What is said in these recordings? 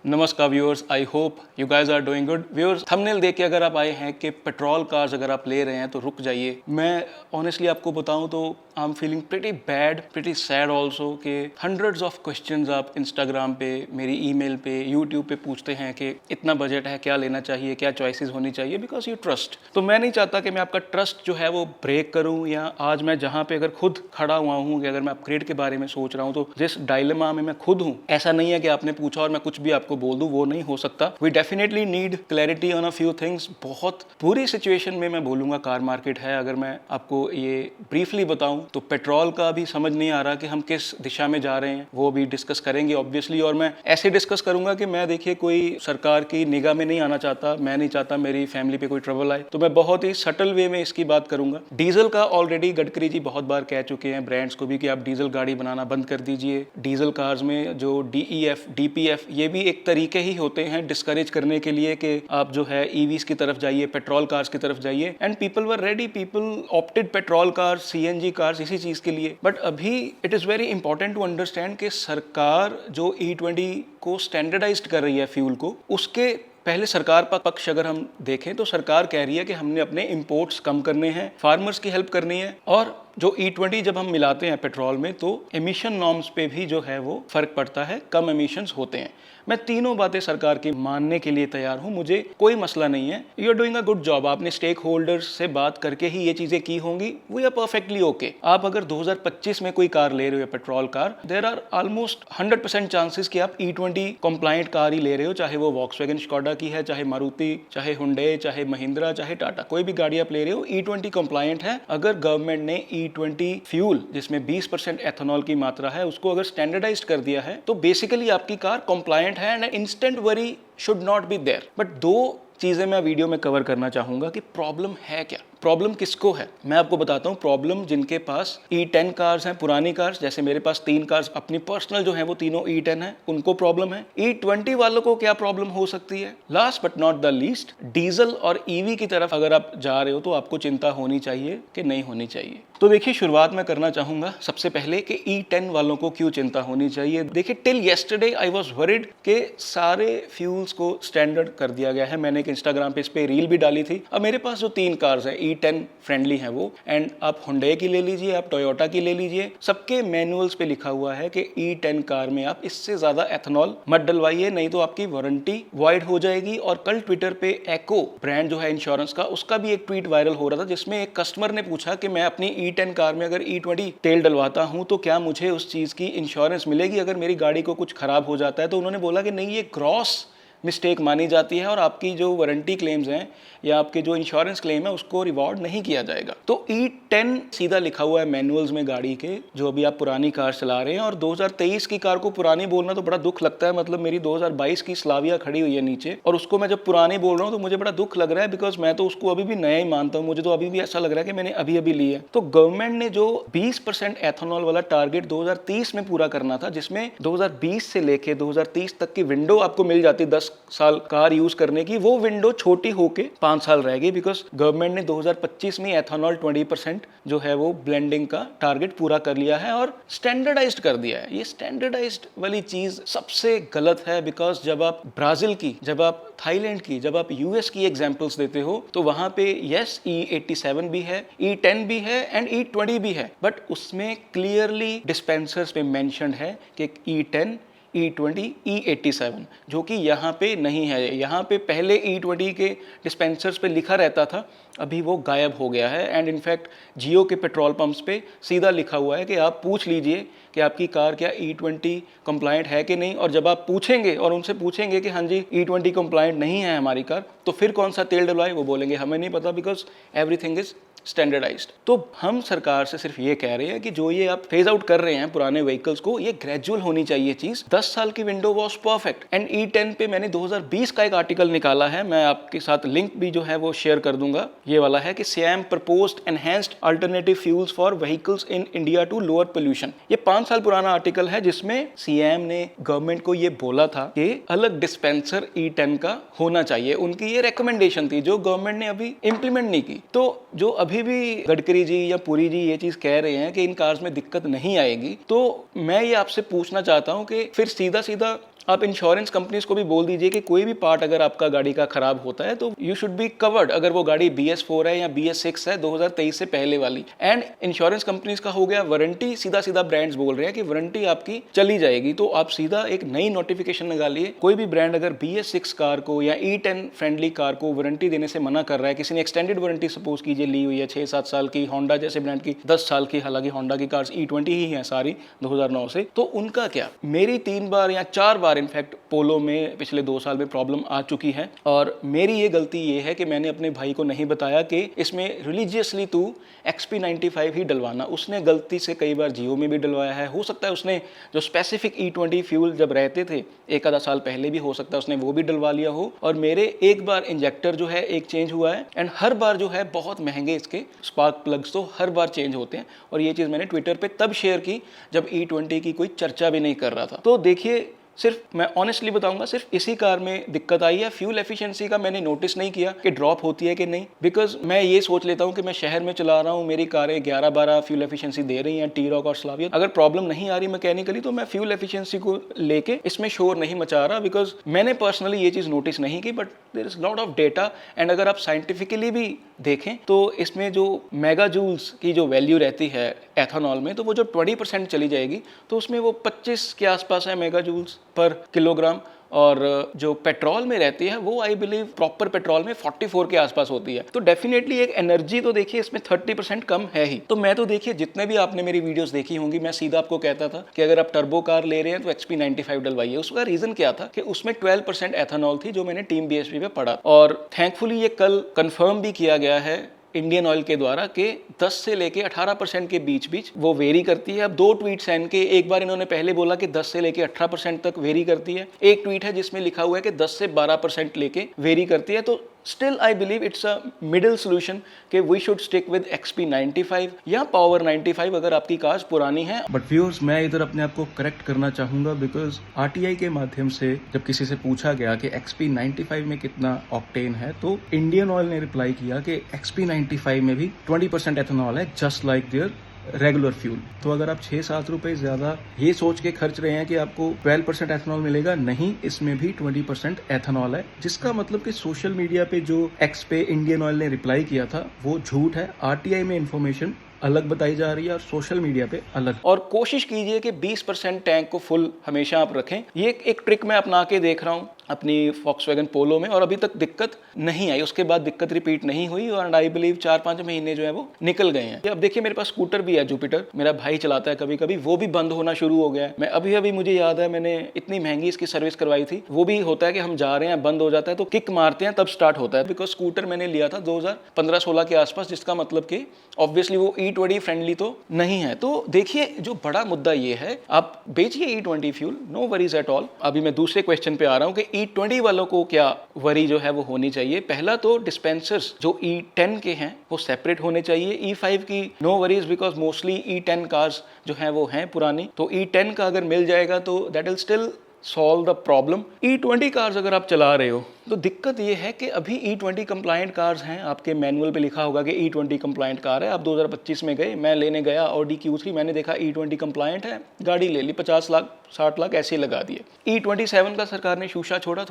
नमस्कार viewers, I hope you guys are doing good. Viewers, thumbnail देख के अगर आप आए हैं कि पेट्रोल कार्स अगर आप ले रहे हैं तो रुक जाइए। मैं ऑनेस्टली आपको बताऊं तो I am feeling pretty bad, pretty sad also कि हंड्रेड्स ऑफ क्वेश्चंस आप इंस्टाग्राम पे, मेरी ईमेल पे, यूट्यूब पे पूछते हैं कि इतना बजट है, क्या लेना चाहिए, क्या चॉइसेस होनी चाहिए, बिकॉज यू ट्रस्ट। तो मैं नहीं चाहता कि मैं आपका ट्रस्ट जो है वो ब्रेक करूँ, या आज मैं जहाँ पे अगर खुद खड़ा हुआ हूँ कि अगर मैं अपग्रेड के बारे में सोच रहा हूँ तो जिस डायलेमा में मैं खुद हूँ, ऐसा नहीं है कि आपने पूछा और मैं कुछ भी आपको बोल दूं, वो नहीं हो सकता। We definitely need clarity on a few things. बहुत बुरी सिचुएशन में मैं बोलूंगा कार मार्केट है। अगर मैं आपको ये ब्रीफली बताऊं तो पेट्रोल का भी समझ नहीं आ रहा कि हम किस दिशा में जा रहे हैं, वो भी डिस्कस करेंगे ऑब्वियसली। और मैं ऐसे डिस्कस करूंगा कि मैं देखिए कोई सरकार की निगाह में नहीं आना चाहता, मैं नहीं चाहता मेरी फैमिली पे कोई ट्रबल आए, तो मैं बहुत ही सटल वे में इसकी बात करूंगा। डीजल का ऑलरेडी गडकरी जी बहुत बार कह चुके हैं ब्रांड्स को भी कि आप डीजल गाड़ी बनाना बंद कर दीजिए। डीजल कार्स में जो DEF DPF ये भी एक तरीके ही होते हैं डिस्करेज करने के लिए कि आप जो है ईवीज की तरफ जाइए, पेट्रोल कार्स की तरफ जाइए। And people were ready, people opted petrol cars, CNG cars इसी चीज के लिए। बट अभी it is very important to understand कि सरकार जो E20 को स्टैंडर्डाइज्ड कर रही है फ्यूल को, उसके पहले सरकार का पक्ष अगर हम देखें तो सरकार कह रही है कि हमने अपने इंपोर्ट्स कम करने हैं, फार्मर्स की हेल्प करनी है। और जो E20 जब हम मिलाते हैं पेट्रोल में तो एमिशन नॉर्म्स पे भी जो है वो फर्क पड़ता है, कम एमिशंस होते हैं। मैं तीनों बातें सरकार की मानने के लिए तैयार हूं, मुझे कोई मसला नहीं है। You are doing a good job, आपने स्टेक होल्डर्स से बात करके ही ये चीजें की होंगी, वी आर परफेक्टली ओके। आप अगर 2025 में कोई कार ले रहे हो petrol car, there are almost 100% chances कि आप E20 कंप्लाइंट कार ही ले रहे हो, चाहे वो वॉक्सवैगन स्कोडा की है, चाहे मारुति, चाहे हुंडई, चाहे महिंद्रा, चाहे टाटा, कोई भी गाड़ी आप ले रहे हो E20 कंप्लाइंट है। अगर गवर्नमेंट ने E20 फ्यूल जिसमें 20% एथेनॉल की मात्रा है उसको अगर स्टैंडर्डाइज्ड कर दिया है तो बेसिकली आपकी कार कंप्लायंट है and instant worry should not be there. But दो चीजें मैं वीडियो में कवर करना चाहूंगा कि प्रॉब्लम है क्या, प्रॉब्लम किसको है। मैं आपको बताता हूं प्रॉब्लम जिनके पास E10 कार्स हैं, पुरानी कार्स, जैसे मेरे पास 3 कार्स अपनी पर्सनल जो है वो तीनों E10 है, उनको प्रॉब्लम है। E20 वालों को क्या प्रॉब्लम हो सकती है। Last but not the least, diesel और EV की तरफ अगर आप जा रहे हो तो आपको चिंता होनी चाहिए कि नहीं होनी चाहिए। तो देखिए, शुरुआत मैं करना चाहूंगा सबसे पहले कि E10 वालों को क्यों चिंता होनी चाहिए। देखिए, till yesterday I was worried कि सारे फ्यूल्स को स्टैंडर्ड कर दिया गया है। मैंने एक इंस्टाग्राम पे इस पे रील भी डाली थी। अब मेरे पास जो 3 कार्स हैं E10 फ्रेंडली हैं वो, एंड आप हुंडई की ले लीजिए, आप टोयोटा की ले लीजिए, सबके मैनुअल्स पे लिखा हुआ है कि E10 कार में आप इससे ज्यादा एथेनॉल मत डलवाइए, नहीं तो आपकी वारंटी वॉइड हो जाएगी। और कल ट्विटर पे एको ब्रांड जो है इंश्योरेंस का, उसका भी एक ट्वीट वायरल हो रहा था जिसमें एक कस्टमर ने पूछा कि मैं अपनी E10 कार में अगर E20 तेल डलवाता हूं तो क्या मुझे उस चीज की इंश्योरेंस मिलेगी अगर मेरी गाड़ी को कुछ खराब हो जाता है। तो उन्होंने बोला कि नहीं, ये क्रॉस मिस्टेक मानी जाती है और आपकी जो वारंटी क्लेम्स हैं या आपके जो इंश्योरेंस क्लेम है उसको रिवॉर्ड नहीं किया जाएगा। तो E10 सीधा लिखा हुआ है मैनुअल्स में गाड़ी के, जो अभी आप पुरानी कार चला रहे हैं। और 2023 की कार को पुरानी बोलना तो बड़ा दुख लगता है। मतलब मेरी 2022 की स्लाविया खड़ी हुई है नीचे, और उसको मैं जब पुरानी बोल रहा हूँ तो मुझे बड़ा दुख लग रहा है, बिकॉज मैं तो उसको अभी भी नया ही मानता हूँ। मुझे तो अभी भी ऐसा लग रहा है कि मैंने अभी अभी ली है। तो गवर्नमेंट ने जो 20% एथेनॉल वाला टारगेट 2030 में पूरा करना था, जिसमें 2020 से लेके 2030 तक की विंडो आपको मिल जाती 10 साल कार यूज करने की, वो विंडो छोटी होके 5 साल रह गई, बिकॉज गवर्नमेंट ने 2025 में एथेनॉल 20% जो है वो ब्लेंडिंग का टारगेट पूरा कर लिया है और स्टैंडर्डाइज्ड कर दिया है। ये स्टैंडर्डाइज्ड वाली चीज सबसे गलत है, बिकॉज जब आप ब्राजील की, जब आप थाईलैंड की, जब आप US की एग्जांपल्स देते हो तो वहां पे यस E87 भी है, E10 भी है एंड E20 भी है, बट उसमें क्लियरली डिस्पेंसर्स पे मेंशन्ड है कि E10, E20, E87, जो कि यहाँ पे नहीं है। यहाँ पे पहले E20 के डिस्पेंसर्स पे लिखा रहता था, अभी वो गायब हो गया है। एंड इनफैक्ट जियो के पेट्रोल पंप्स पे सीधा लिखा हुआ है कि आप पूछ लीजिए कि आपकी कार क्या E20 कंप्लायंट है कि नहीं। और जब आप पूछेंगे और उनसे पूछेंगे कि हाँ जी E20 कंप्लायंट नहीं है हमारी कार, तो फिर कौन सा तेल डलवाए, वो बोलेंगे हमें नहीं पता, बिकॉज एवरीथिंग इज स्टैंडर्डाइज्ड। तो हम सरकार से सिर्फ ये कह रहे हैं कि जो ये आप फेज आउट कर रहे हैं पुराने व्हीकल्स को, ये ग्रेजुअल होनी चाहिए चीज। 10 साल की window was perfect. And E10 पे मैंने 2020 का एक आर्टिकल निकाला है, मैं आपके साथ लिंक भी जो है वो शेयर कर दूंगा। ये वाला है कि SIAM proposed enhanced alternative fuels for vehicles in India to lower pollution. ये 5 साल पुराना आर्टिकल है जिसमें सीएम ने गवर्नमेंट को ये बोला था कि अलग डिस्पेंसर E10 का होना चाहिए। उनकी ये रिकमेंडेशन थी जो गवर्नमेंट ने अभी इंप्लीमेंट नहीं की। तो जो अभी भी गडकरी जी या पुरी जी ये चीज कह रहे हैं कि इन कार्स में दिक्कत नहीं आएगी, तो मैं ये आपसे पूछना चाहता हूं कि फिर सीधा सीधा आप इंश्योरेंस कंपनीज को भी बोल दीजिए कि कोई भी पार्ट अगर आपका गाड़ी का खराब होता है तो यू शुड बी कवर्ड, अगर वो गाड़ी BS4 है या BS6 है 2023 से पहले वाली। एंड इंश्योरेंस कंपनीज का हो गया वारंटी, सीधा सीधा ब्रांड्स बोल रहे हैं कि वारंटी आपकी चली जाएगी, तो आप सीधा एक नई नोटिफिकेशन निकालिए। कोई भी ब्रांड अगर BS6 कार को या E10 फ्रेंडली कार को वारंटी देने से मना कर रहा है, किसी ने एक्सटेंडेड वारंटी सपोज कीजिए ली हुई है 6-7 साल की, होंडा जैसे ब्रांड की 10 साल की, हालांकि होंडा की कार्स E20 ही है सारी 2009 से, तो उनका क्या? मेरी 3 बार या 4 बार इनफैक्ट पोलो में पिछले 2 साल में प्रॉब्लम आ चुकी है, और मेरी ये गलती ये है कि मैंने अपने भाई को नहीं बताया कि इसमें रिलीजियसली तू XP95 ही डलवाना। उसने गलती से कई बार जियो में भी डलवाया है, हो सकता है उसने जो स्पेसिफिक E20 फ्यूल जब रहते थे एक आधा साल पहले भी हो सकता है उसने वो भी डलवा लिया हो। और मेरे एक बार इंजेक्टर जो है एक चेंज हुआ है, एंड हर बार जो है बहुत महंगे इसके स्पार्क प्लग्स तो हर बार चेंज होते हैं, और ये चीज़ मैंने ट्विटर पे तब शेयर की जब E20 की कोई चर्चा भी नहीं कर रहा था। तो देखिए, सिर्फ मैं ऑनेस्टली बताऊंगा, सिर्फ इसी कार में दिक्कत आई है। फ्यूल एफिशिएंसी का मैंने नोटिस नहीं किया कि ड्रॉप होती है कि नहीं, बिकॉज मैं ये सोच लेता हूँ कि मैं शहर में चला रहा हूँ, मेरी कारें 11-12 फ्यूल एफिशिएंसी दे रही हैं, T-Roc और स्लाविया। अगर प्रॉब्लम नहीं आ रही मैकेनिकली तो मैं फ्यूल एफिशिएंसी को लेके इसमें शोर नहीं मचा रहा, बिकॉज मैंने पर्सनली ये चीज़ नोटिस नहीं की। But there is lot of data, and अगर आप साइंटिफिकली भी देखें तो इसमें जो मेगा जूल्स की जो वैल्यू रहती है एथेनॉल में, तो वो जो 20% चली जाएगी तो उसमें वो 25 के आसपास है मेगा जूल्स पर किलोग्राम, और जो पेट्रोल में रहती है वो आई बिलीव प्रॉपर पेट्रोल में 44 के आसपास होती है। तो डेफिनेटली एक एनर्जी तो देखिए इसमें 30% कम है ही। तो मैं तो देखिए जितने भी आपने मेरी वीडियोस देखी होंगी, मैं सीधा आपको कहता था कि अगर आप टर्बो कार ले रहे हैं तो XP95 डलवाइए। उसका रीजन क्या था कि उसमें 12% एथेनॉल थी, जो मैंने टीम BSP पे पढ़ा, और थैंकफुली ये कल कंफर्म भी किया गया है इंडियन ऑयल के द्वारा कि 10 से लेके 18% के बीच बीच वो वेरी करती है। अब 2 ट्वीट्स हैं इनके, एक बार इन्होंने पहले बोला कि 10 से लेके 18% तक वेरी करती है, एक ट्वीट है जिसमें लिखा हुआ है कि 10 से 12% लेके वेरी करती है। तो still I believe it's a middle solution कि we should stick with XP95 या पावर 95 अगर आपकी कार्स पुरानी है। बट व्यूअर्स, मैं इधर अपने आप को करेक्ट करना चाहूंगा, बिकॉज RTI के माध्यम से जब किसी से पूछा गया कि XP95 में कितना ऑक्टेन है, तो इंडियन ऑयल ने रिप्लाई किया कि XP95 में भी 20% एथेनॉल है, just like there regular fuel. तो अगर आप 6-7 रुपए ज्यादा ये सोच के खर्च रहे हैं कि आपको 12% एथेनॉल मिलेगा, नहीं, इसमें भी 20% एथेनॉल है, जिसका मतलब कि सोशल मीडिया पे जो X पे इंडियन ऑयल ने रिप्लाई किया था वो झूठ है। RTI में इंफॉर्मेशन अलग बताई जा रही है और सोशल मीडिया पे अलग। और कोशिश कीजिए कि 20% टैंक को फुल हमेशा आप रखें। ये एक ट्रिक मैं अपना के देख रहा हूँ अपनी Volkswagen पोलो में, और अभी तक दिक्कत नहीं आई, उसके बाद दिक्कत रिपीट नहीं हुई, और आई बिलीव 4-5 महीने जो है वो निकल गए हैं। अब देखिए मेरे पास स्कूटर भी है जुपिटर, मेरा भाई चलाता है कभी कभी, वो भी बंद होना शुरू हो गया है। मैं अभी मुझे याद है मैंने इतनी महंगी इसकी सर्विस करवाई थी, वो भी होता है कि हम जा रहे हैं बंद हो जाता है तो किक मारते हैं तब स्टार्ट होता है, बिकॉज स्कूटर मैंने लिया था 2015-16 के आसपास, जिसका मतलब कि ऑब्वियसली वो E20 फ्रेंडली तो नहीं है। तो देखिए जो बड़ा मुद्दा ये है, आप बेचिए E20 fuel, no worries at all. अभी मैं दूसरे क्वेश्चन पे आ रहा हूँ कि E20 वालों को क्या वरी जो है वो होनी चाहिए। पहला तो डिस्पेंसर्स जो E10 के हैं वो सेपरेट होने चाहिए। E5 की no worries, because mostly E10 cars जो हैं वो हैं पुरानी, तो E10 का अगर मिल जाएगा तो that will still solve the problem. E20 cars अगर आप चला रहे हो तो दिक्कत ये है कि अभी E20 कंप्लायंट कार्स हैं, आपके मैनुअल पे लिखा होगा कि E20 कंप्लायंट कार है। आप 2025 में गए, मैं लेने गया Audi Q3, मैंने देखा E20 कंप्लायंट है, गाड़ी ले ली, 50 लाख 60 लाख ऐसे लगा दिए। E27 का सरकार ने शूशा छोड़ा,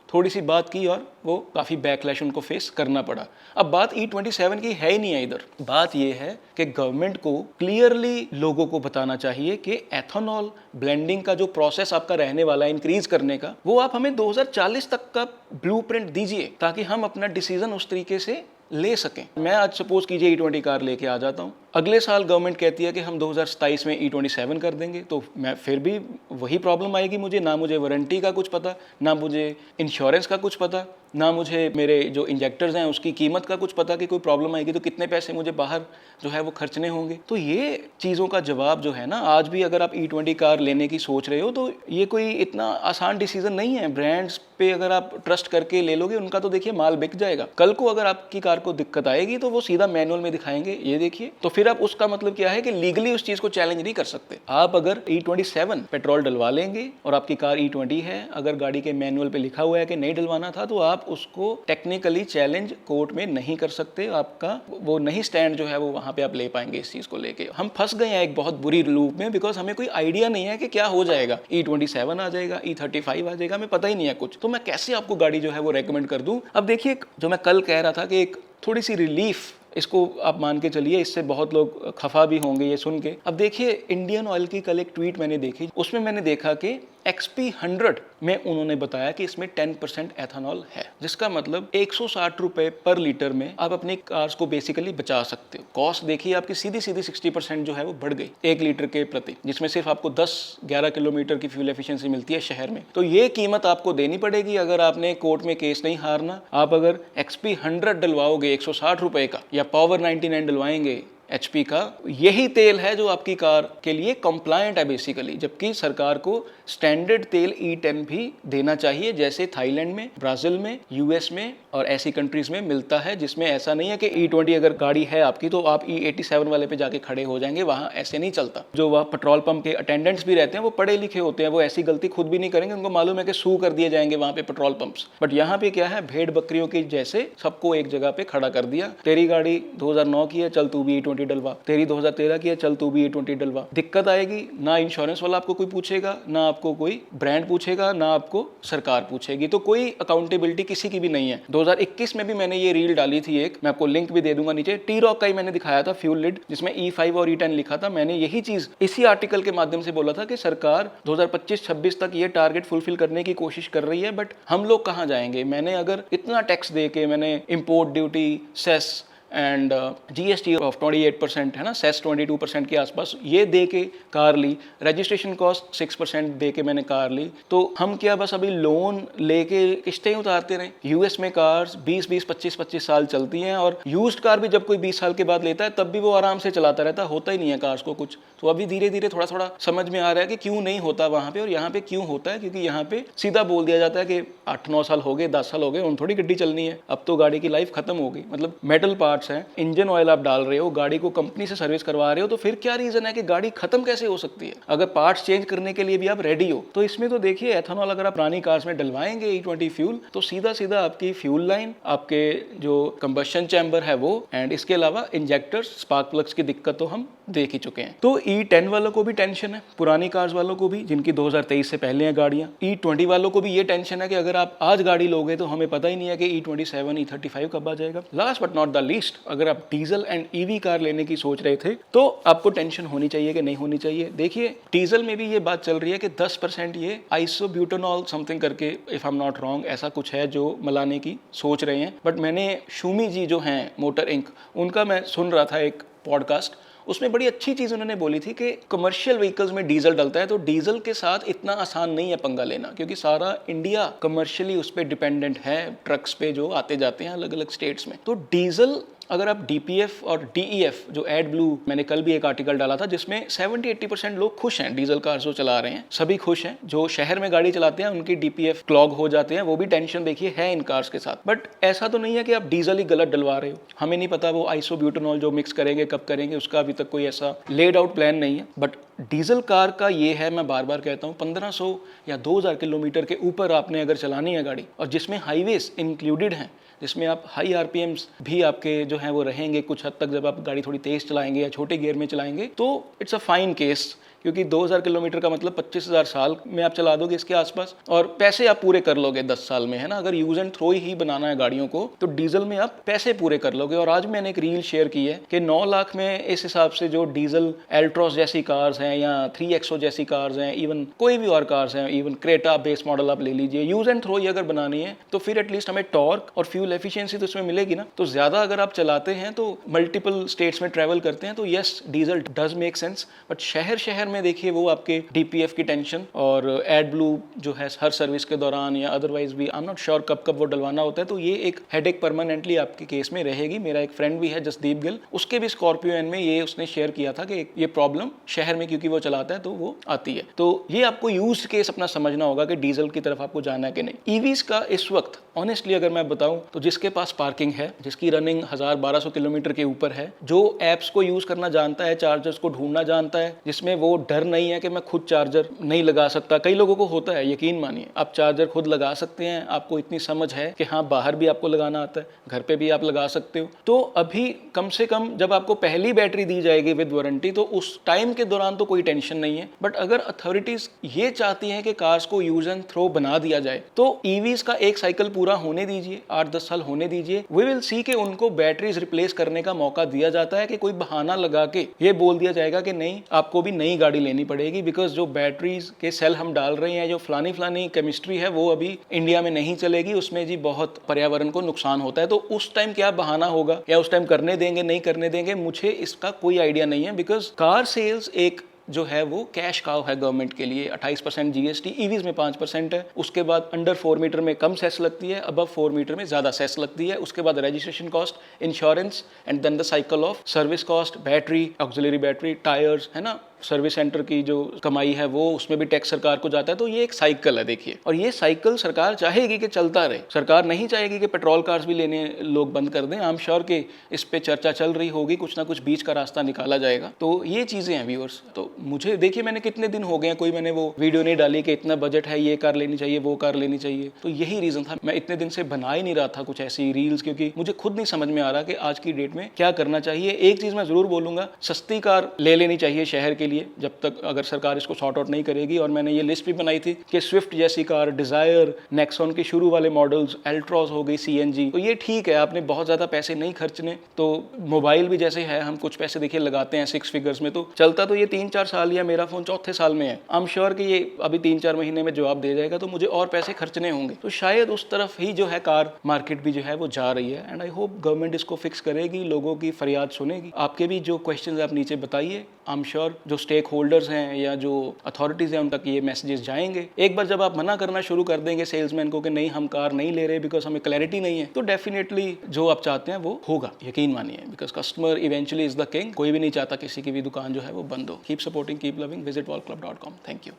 थोड़ी सी बात की और वो काफ़ी बैकलैश उनको फेस करना पड़ा। अब बात E27 की है ही नहीं है, इधर बात ये है कि गवर्नमेंट को क्लियरली लोगों को बताना चाहिए कि एथेनॉल ब्लेंडिंग का जो प्रोसेस आपका रहने वाला है इंक्रीज करने का, वो आप हमें 2040 तक का ब्लूप्रिंट दीजिए, ताकि हम अपना डिसीजन उस तरीके से ले सकें। मैं आज सपोज कीजिए E20 कार लेके आ जाता हूँ, अगले साल गवर्नमेंट कहती है कि हम 2027 में E27 कर देंगे, तो मैं फिर भी वही प्रॉब्लम आएगी मुझे, ना मुझे वारंटी का कुछ पता, ना मुझे इंश्योरेंस का कुछ पता, ना मुझे मेरे जो इंजेक्टर्स हैं उसकी कीमत का कुछ पता कि कोई प्रॉब्लम आएगी तो कितने पैसे मुझे बाहर जो है वो खर्चने होंगे। तो ये चीज़ों का जवाब जो है ना, आज भी अगर आप E20 कार लेने की सोच रहे हो तो ये कोई इतना आसान डिसीजन नहीं है। ब्रांड्स पे अगर आप ट्रस्ट करके ले लोगे, उनका तो देखिए माल बिक जाएगा। कल को अगर आपकी कार को दिक्कत आएगी तो वो सीधा मैनुअल में दिखाएंगे, ये देखिए। तो फिर फिर आप उसका मतलब क्या है कि लीगली उस चीज को चैलेंज नहीं कर सकते। आप अगर E27 पेट्रोल डलवा लेंगे और आपकी कार E20 है, अगर गाड़ी के मैनुअल पे लिखा हुआ है कि नहीं डलवाना था, तो आप उसको टेक्निकली चैलेंज कोर्ट में नहीं कर सकते। आपका वो नहीं स्टैंड जो है वो वहां पे आप ले पाएंगे इस चीज को लेके। हम फंस गए हैं एक बहुत बुरी लूप में, बिकॉज हमें कोई आइडिया नहीं है कि क्या हो जाएगा। E27 आ जाएगा, E35 आ जाएगा, हमें पता ही नहीं है कुछ। तो मैं कैसे आपको गाड़ी जो है वो रेकमेंड कर दूं। अब देखिए, जो मैं कल कह रहा था कि एक थोड़ी सी रिलीफ, इसको आप मान के चलिए, इससे बहुत लोग खफा भी होंगे ये सुन के। अब देखिए, इंडियन ऑयल की कल एक ट्वीट मैंने देखी, उसमें मैंने देखा कि XP100 में उन्होंने बताया कि इसमें 10% एथेनॉल है, जिसका मतलब 160 रुपए पर लीटर में आप अपनी कार्स को बेसिकली बचा सकते हो। कॉस्ट देखिए आपकी सीधी 60% जो है वो बढ़ गई 1 लीटर के प्रति, जिसमें सिर्फ आपको 10-11 किलोमीटर की फ्यूल एफिशिएंसी मिलती है शहर में। तो ये कीमत आपको देनी पड़ेगी अगर आपने कोर्ट में केस नहीं हारना। आप अगर XP100 डलवाओगे 160 रुपए का, या पावर 99 डलवाएंगे HP का, यही तेल है जो आपकी कार के लिए कंप्लायंट है बेसिकली। जबकि सरकार को स्टैंडर्ड तेल E10 भी देना चाहिए, जैसे थाईलैंड में, ब्राजील में, US में और ऐसी कंट्रीज में मिलता है, जिसमें ऐसा नहीं है कि E20 अगर गाड़ी है आपकी तो आप E87 वाले पे जाके खड़े हो जाएंगे। वहां ऐसे नहीं चलता। जो वह पेट्रोल पंप के अटेंडेंट्स भी रहते हैं वो पढ़े लिखे होते हैं, वो ऐसी गलती खुद भी नहीं करेंगे, उनको मालूम है कि सू कर दिए जाएंगे वहां पे पेट्रोल पंप्स। बट यहाँ पे क्या है, भेड़ बकरियों की जैसे सबको एक जगह पे खड़ा कर दिया। तेरी गाड़ी 2009 की है, चल तू भी E20 डलवा। तेरी 2013 की है, चल तू भी E20 डलवा। दिक्कत आएगी, ना इंश्योरेंस वाला आपको कोई पूछेगा, ना आपको कोई ब्रांड पूछेगा, ना आपको सरकार पूछेगी। तो कोई अकाउंटेबिलिटी किसी की भी नहीं है। 2021 में भी मैंने ये रील डाली थी एक, मैं आपको लिंक भी दे दूंगा नीचे। T-Roc का ही मैंने दिखाया था फ्यूल लिड, जिसमें E5 और E10 लिखा था। मैंने यही चीज इसी आर्टिकल के माध्यम से बोला था कि सरकार 2025-26 तक ये टारगेट फुलफिल करने की कोशिश कर रही है, बट हम लोग कहाँ जाएंगे। मैंने अगर इतना टैक्स दे के, मैंने import duty, cess and GST of 28% है ना, सेस 22% के आसपास, ये दे के कार ली, रजिस्ट्रेशन कॉस्ट 6% दे के मैंने कार ली। तो हम क्या बस अभी लोन लेके किस्तें उतारते रहे। US में कार्स 20-20, 25-25 साल चलती हैं, और यूज्ड कार भी जब कोई 20 साल के बाद लेता है तब भी वो आराम से चलाता रहता है, होता ही नहीं है कार्स को कुछ। तो अभी धीरे धीरे थोड़ा थोड़ा समझ में आ रहा है कि क्यों नहीं होता वहाँ पे, और यहाँ पे क्यों होता है, क्योंकि यहाँ पे सीधा बोल दिया जाता है कि 8-9 साल हो गए, 10 साल हो गए, उन थोड़ी गड्डी चलनी है, अब तो गाड़ी की लाइफ खत्म हो गई। मतलब मेटल पार्ट्स हैं, इंजन ऑयल आप डाल रहे हो, गाड़ी को कंपनी से सर्विस करवा रहे हो, तो फिर क्या रीजन है कि गाड़ी खत्म कैसे हो सकती है, अगर पार्ट्स चेंज करने के लिए भी आप रेडी हो। तो इसमें तो देखिए, एथेनॉल अगर आप पुरानी कार्स में डलवाएंगे E20 फ्यूल, तो सीधा सीधा आपकी फ्यूल लाइन, आपके जो कंबशन चैम्बर है वो, एंड इसके अलावा इंजेक्टर्स, स्पार्क प्लग्स की दिक्कत तो हम देख ही चुके हैं। तो E10 वालों को भी टेंशन है, पुरानी कार्स वालों को भी, जिनकी 2023 से पहले हैं गाड़ियां। E20 वालों को भी ये टेंशन है कि अगर आप आज गाड़ी लोगे तो हमें पता ही नहीं है कि E27, E35 कब आ जाएगा। Last but not the least, अगर आप डीजल एंड EV कार लेने की सोच रहे थे तो आपको टेंशन होनी चाहिए कि नहीं होनी चाहिए। देखिए, डीजल में भी ये बात चल रही है कि 10% ये आइसोब्यूटेनॉल समथिंग करके, if I am not wrong, ऐसा कुछ है जो मिलाने की सोच रहे हैं। बट मैंने शूमी जी जो हैं मोटर इंक, उनका मैं सुन रहा था एक पॉडकास्ट, उसमें बड़ी अच्छी चीज़ उन्होंने बोली थी कि कमर्शियल व्हीकल्स में डीजल डलता है, तो डीजल के साथ इतना आसान नहीं है पंगा लेना, क्योंकि सारा इंडिया कमर्शियली उस पर डिपेंडेंट है, ट्रक्स पे जो आते जाते हैं अलग अलग स्टेट्स में। तो डीजल अगर आप DPF और DEF, जो एड ब्लू, मैंने कल भी एक आर्टिकल डाला था जिसमें 70-80% लोग खुश हैं, डीजल कार जो चला रहे हैं सभी खुश हैं। जो शहर में गाड़ी चलाते हैं उनकी DPF क्लॉग हो जाते हैं, वो भी टेंशन देखिए है इन कार्स के साथ। बट ऐसा तो नहीं है कि आप डीजल ही गलत डलवा रहे हो। हमें नहीं पता वो आइसोब्यूटेनॉल जो मिक्स करेंगे कब करेंगे, उसका अभी तक कोई ऐसा लेड आउट प्लान नहीं है। बट डीजल कार का ये है, मैं बार बार कहता हूँ, 1500 या 2000 किलोमीटर के ऊपर आपने अगर चलानी है गाड़ी, और जिसमें हाईवेज इंक्लूडेड हैं, जिसमें आप हाई RPMs भी आपके जो हैं वो रहेंगे कुछ हद तक, जब आप गाड़ी थोड़ी तेज चलाएंगे या छोटे गियर में चलाएंगे, तो इट्स अ फाइन केस। क्योंकि 2000 किलोमीटर का मतलब 25,000 साल में आप चला दोगे इसके आसपास, और पैसे आप पूरे कर लोगे 10 साल में, है ना। अगर यूज एंड थ्रो ही बनाना है गाड़ियों को तो डीजल में आप पैसे पूरे कर लोगे। और आज मैंने एक रील शेयर की है कि 9 लाख में इस हिसाब से जो डीजल एल्ट्रॉस जैसी कार्स हैं या 3XO जैसी कार्स हैं, इवन कोई भी और कार्स हैं, इवन क्रेटा बेस मॉडल आप ले लीजिए, यूज एंड थ्रो ही अगर बनानी है तो फिर एटलीस्ट हमें टॉर्क और फ्यूल एफिशिएंसी तो इसमें मिलेगी ना। तो ज्यादा अगर आप चलाते हैं तो मल्टीपल स्टेट्स में ट्रेवल करते हैं तो yes, diesel does make sense. But शहर शहर में देखिए वो आपके DPF की टेंशन और एड ब्लू जो है हर सर्विस के दौरान या अदरवाइज भी, आई एम नॉट श्योर कब कब वो डलवाना होता है, तो ये एक हेडेक परमानेंटली आपके केस में रहेगी। मेरा एक फ्रेंड भी है जसदीप गिल, उसके भी स्कॉर्पियो एन में ये उसने शेयर किया था कि ये प्रॉब्लम शहर में क्योंकि वो चलाता है तो वो आती है। तो ये आपको यूज्ड केस अपना समझना होगा कि डीजल की तरफ आपको जाना है कि नहीं। ईवीज का इस वक्त ऑनेस्टली अगर मैं बताऊं तो जिसके पास पार्किंग है, जिसकी रनिंग 1000-1200 किलोमीटर के ऊपर है, जो एप्स को यूज करना जानता है, चार्जर्स को ढूंढना जानता है, जिसमें वो डर नहीं है कि मैं खुद चार्जर नहीं लगा सकता। कई लोगों को होता है, यकीन मानिए, आप चार्जर खुद लगा सकते हैं, आपको इतनी समझ है कि हाँ बाहर भी आपको लगाना आता है, घर पे भी आप लगा सकते हो। तो अभी कम से कम जब आपको पहली बैटरी दी जाएगी विद वारंटी तो उस टाइम के दौरान तो कोई टेंशन नहीं है। बट अगर अथॉरिटीज ये चाहती हैं कि कार्स को यूज एंड थ्रो बना दिया जाए तो ईवीज का एक साइकिल पूरा होने दीजिए, 8-10 साल होने दीजिए, वी विल सी कि उनको बैटरीज रिप्लेस करने का मौका दिया जाता है कि कोई बहाना लगा के ये बोल दिया जाएगा कि नहीं आपको भी नई गाड़ी लेनी पड़ेगी, बिकॉज जो बैटरीज के सेल हम डाल रहे हैं, जो फलानी फलानी केमिस्ट्री है वो अभी इंडिया में नहीं चलेगी, उसमें जी बहुत पर्यावरण को नुकसान होता है। तो उस टाइम क्या बहाना होगा या उस टाइम करने देंगे नहीं करने देंगे, मुझे इसका कोई आइडिया नहीं है। बिकॉज कार सेल्स एक जो है वो कैश काउ है गवर्नमेंट के लिए। 28% GST, ईवीज में 5% है, उसके बाद अंडर 4 मीटर में कम सेस लगती है, अबव 4 मीटर में ज्यादा सेस लगती है, उसके बाद registration cost, insurance and then the cycle of service cost, battery, auxiliary battery, tyres, है ना, सर्विस सेंटर की जो कमाई है वो, उसमें भी टैक्स सरकार को जाता है। तो ये एक साइकिल है देखिए, और ये साइकिल सरकार चाहेगी कि चलता रहे। सरकार नहीं चाहेगी कि पेट्रोल कार्स भी लेने लोग बंद कर दें। आई एम श्योर कि इस पे चर्चा चल रही होगी, कुछ ना कुछ बीच का रास्ता निकाला जाएगा। तो ये चीजें हैं व्यूअर्स। तो मुझे देखिए, मैंने कितने दिन हो गए कोई मैंने वो वीडियो नहीं डाली कि इतना बजट है, ये कार लेनी चाहिए, वो कार लेनी चाहिए। तो यही रीजन था, मैं इतने दिन से बना ही नहीं रहा था कुछ ऐसी रील्स, क्योंकि मुझे खुद नहीं समझ में आ रहा कि आज की डेट में क्या करना चाहिए। एक चीज मैं जरूर बोलूंगा, सस्ती कार ले लेनी चाहिए शहर के लिए, जब तक अगर सरकार इसको सॉर्ट आउट नहीं करेगी। और मैंने ये लिस्ट भी बनाई थी कि स्विफ्ट जैसी कार, डिजायर, नेक्सॉन के शुरू वाले मॉडल्स, एल्ट्रॉस हो गई, CNG, तो ये ठीक है, आपने बहुत ज्यादा पैसे नहीं खर्चने। तो मोबाइल भी जैसे है, हम कुछ पैसे देखिए लगाते हैं 6 फिगर्स में, तो चलता तो ये 3-4 साल, या मेरा फोन 4थे साल में है, आई एम श्योर कि ये अभी 3-4 महीने में जवाब दे जाएगा, तो मुझे और पैसे खर्चने होंगे। तो शायद उस तरफ ही जो है कार मार्केट भी जो है वो जा रही है। एंड आई होप गवर्नमेंट इसको फिक्स करेगी, लोगों की फरियाद सुनेगी। आपके भी जो क्वेश्चन आप नीचे बताइए, आई एम श्योर जो स्टेक होल्डर्स हैं या जो अथॉरिटीज हैं उन तक ये मैसेजेस जाएंगे। एक बार जब आप मना करना शुरू कर देंगे सेल्समैन को कि नहीं हम कार नहीं ले रहे बिकॉज हमें क्लैरिटी नहीं है, तो डेफिनेटली जो आप चाहते हैं वो होगा, यकीन मानिए, because customer eventually is the king. कोई भी नहीं चाहता किसी की भी दुकान जो है वो बंद हो। Keep supporting, keep loving, visit वॉल्वक्लब.com। Thank you.